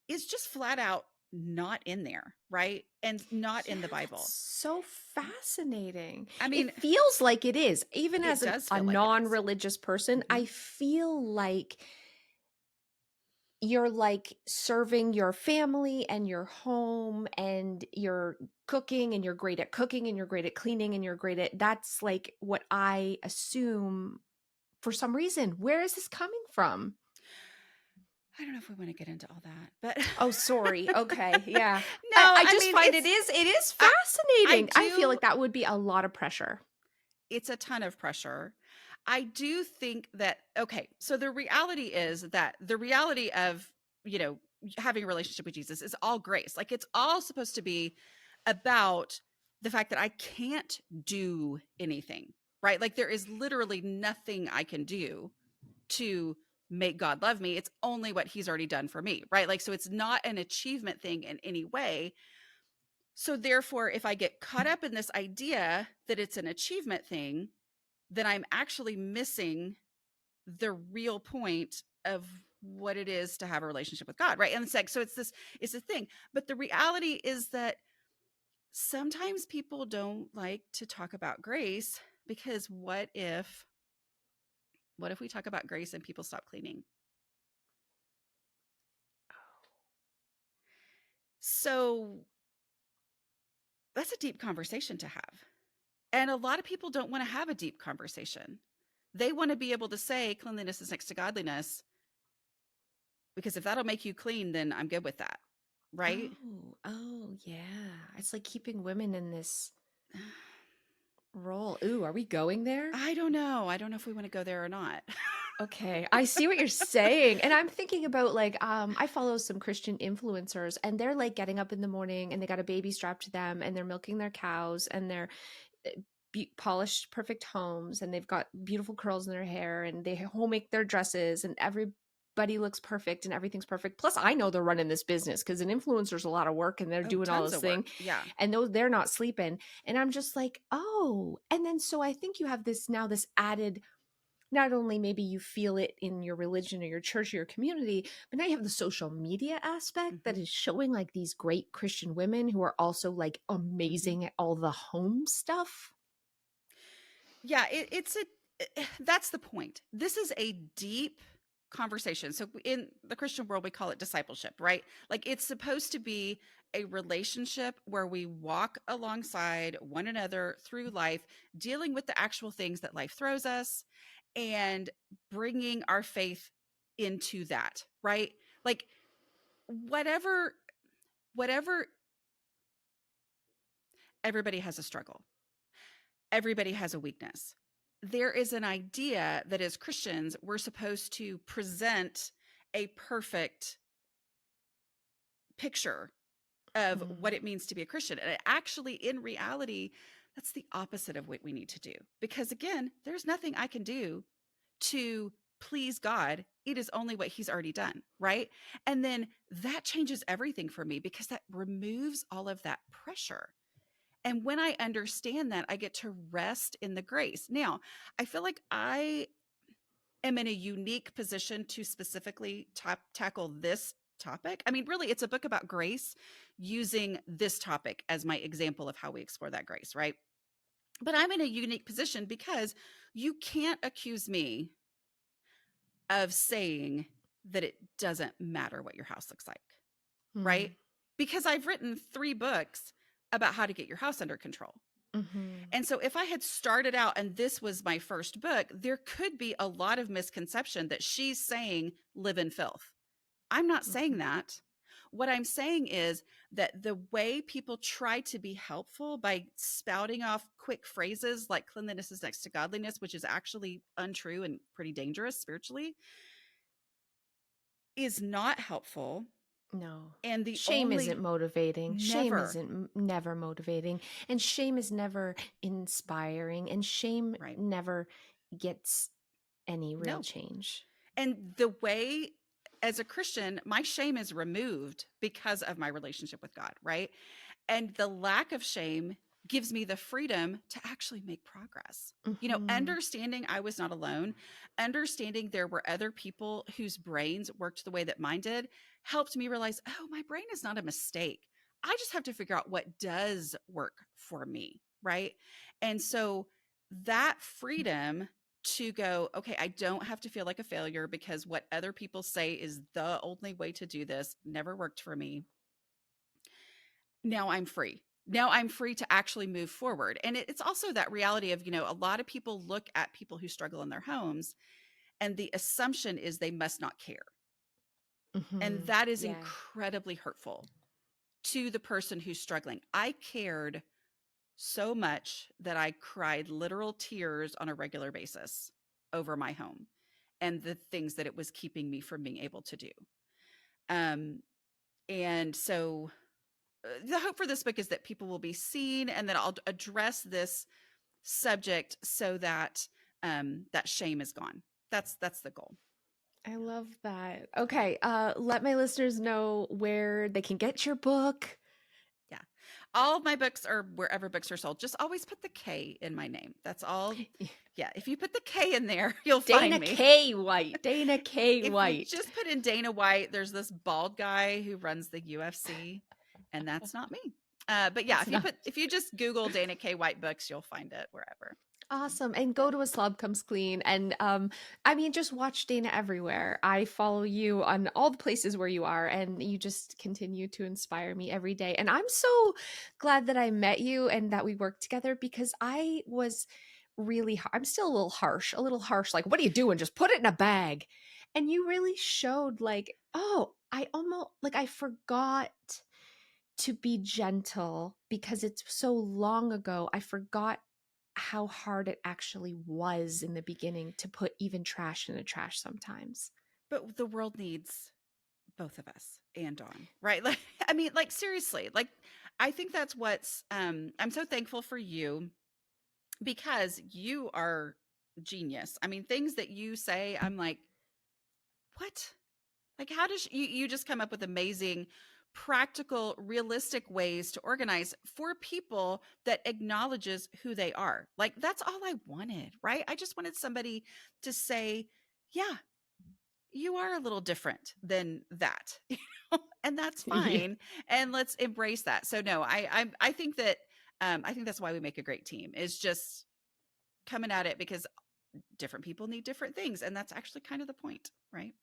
is just flat out not in there. Right. And not Yeah, in the that's Bible. so fascinating. I It mean, feels like it is. Even it as does a feel like it is. non-religious person, I Mhm. feel like you're like serving your family and your home and you're cooking and you're great at cooking and you're great at cleaning and you're great at that's like what I assume for some reason. Where is this coming from? I don't know if we want to get into all that, but Oh, sorry. Okay. Yeah. no, I I just mean find it is I fascinating. I feel do like that would be a lot of pressure. it's a ton of pressure. I do think that, okay, so the reality is that the reality of, you know, having a relationship with Jesus is all grace. Like, it's all supposed to be about the fact that I can't do anything, right? Like, there is literally nothing I can do to make God love me. It's only what he's already done for me, right? Like, so it's not an achievement thing in any way. So therefore, if I get caught up in this idea that it's an achievement thing, then I'm actually missing the real point of what it is to have a relationship with God, right? And it's like, so it's a thing. But the reality is that sometimes people don't like to talk about grace, because what if we talk about grace and people stop cleaning? So that's a deep conversation to have. And a lot of people don't want to have a deep conversation. They want to be able to say cleanliness is next to godliness, because if that'll make you clean, then I'm good with that. Right? Oh, yeah. It's like keeping women in this role. Ooh, are we going there? I don't know. I don't know if we want to go there or not. Okay, I see what you're saying. And I'm thinking about like I follow some Christian influencers and they're like getting up in the morning and they got a baby strapped to them and they're milking their cows and they're polished perfect homes and they've got beautiful curls in their hair and they home make their dresses and everybody looks perfect and everything's perfect. Plus I know they're running this business because an influencer's a lot of work and they're Oh, doing all tons this of thing work. Yeah. and those they're not sleeping. And I'm just like, oh. And then so I think you have this added, not only maybe you feel it in your religion or your church or your community, but now you have the social media aspect that Hmm. is showing like these great Christian women who are also like Hmm. amazing at all the home stuff. Yeah. That's the point. This is a deep conversation. So in the Christian world, we call it discipleship, right? Like, it's supposed to be a relationship where we walk alongside one another through life, dealing with the actual things that life throws us and bringing our faith into that, right? Like, whatever, whatever, everybody has a struggle. Everybody has a weakness. There is an idea that as Christians, we're supposed to present a perfect picture of what Mm. it means to be a Christian. And actually, in reality, that's the opposite of what we need to do. Because again, there's nothing I can do to please God. It is only what he's already done, right? And then that changes everything for me, because that removes all of that pressure. And when I understand that, I get to rest in the grace. Now, I feel like I am in a unique position to specifically tackle this topic. I mean, really, it's a book about grace, using this topic as my example of how we explore that grace, right? But I'm in a unique position because you can't accuse me of saying that it doesn't matter what your house looks like, right? Mm. Because I've written 3 books about how to get your house under control. Mhm. And so if I had started out and this was my first book, there could be a lot of misconception that she's saying live in filth. I'm not saying Mhm. that. What I'm saying is that the way people try to be helpful by spouting off quick phrases like cleanliness is next to godliness, which is actually untrue and pretty dangerous spiritually, is not helpful. No. And the Shame isn't only motivating. Shame never, isn't never motivating. And shame is never inspiring. And shame right? never gets any real No. change. And the way, as a Christian, my shame is removed because of my relationship with God, right? And the lack of shame gives me the freedom to actually make progress. You know, Mhm. understanding I was not alone, understanding there were other people whose brains worked the way that mine did, helped me realize, oh, my brain is not a mistake. I just have to figure out what does work for me, right? And so that freedom to go, okay, I don't have to feel like a failure because what other people say is the only way to do this never worked for me. Now I'm free. Now I'm free to actually move forward. And it's also that reality of, a lot of people look at people who struggle in their homes and the assumption is they must not care. And Mhm. that is Yeah. incredibly hurtful to the person who's struggling. I cared so much that I cried literal tears on a regular basis. over my home and the things that it was keeping me from being able to do. Um, and so the hope for this book is that people will be seen and that I'll address this subject so that that shame is gone. That's the goal. I love that. Okay, let my listeners know where they can get your book. Yeah. All of my books are wherever books are sold. Just always put the K in my name. That's all. Yeah. If you put the K in there, you'll find Dana me. K. White. Dana K. If you White. just put in Dana White, there's this bald guy who runs the UFC, and that's not me. But yeah, That's not if you just Google Dana K. White books, you'll find it wherever. awesome. And go to A Slob Comes Clean. And I mean, just watch Dana everywhere. I follow you on all the places where you are, and you just continue to inspire me every day. And I'm so glad that I met you and that we worked together, because I was really, I'm still a little harsh. Like, what are you doing? Just put it in a bag. And you really showed, like, oh, I almost, like, I forgot to be gentle because it's so long ago. I forgot how hard it actually was in the beginning to put even trash in the trash sometimes. But the world needs both of us and Dawn, right? Like, I mean, like, seriously, like, I think that's what's, I'm so thankful for you because you are genius. I mean, things that you say, I'm like, what? Like, how does you just come up with amazing, practical, realistic ways to organize for people that acknowledges who they are? Like, that's all I wanted, right? I just wanted somebody to say, yeah, you are a little different than that, and that's Yeah. fine. And let's embrace that. So no, I think that I think that's why we make a great team, is just coming at it because different people need different things, and that's actually kind of the point, right?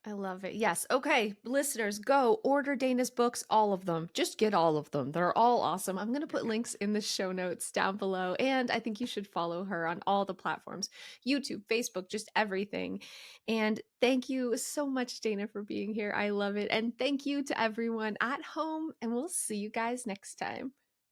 I love it. Yes. Okay, listeners, go order Dana's books, all of them. Just get all of them. They're all awesome. I'm going to put links in the show notes down below. And I think you should follow her on all the platforms, YouTube, Facebook, just everything. And thank you so much, Dana, for being here. I love it. And thank you to everyone at home. And we'll see you guys next time.